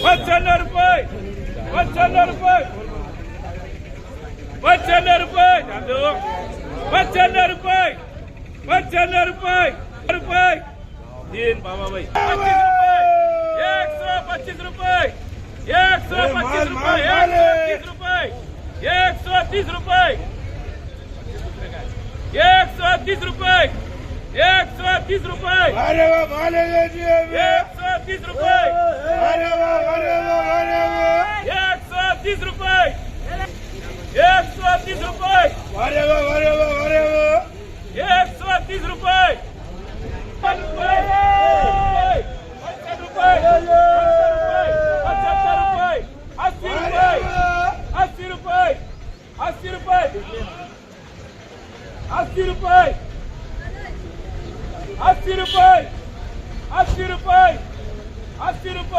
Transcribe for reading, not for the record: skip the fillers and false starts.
55 रुपये 55 रुपये 55 रुपये 55 रुपये 55 रुपये तीन बाबा भाई 125 रुपये 125 रुपये 130 रुपये 130 रुपये 130 रुपये 130 रुपये 130 रुपये 130 रुपये 130 रुपये 130 रुपये 80 रुपये 80 रुपये 80 रुपये 80 रुपये 80 रुपये 80 रुपये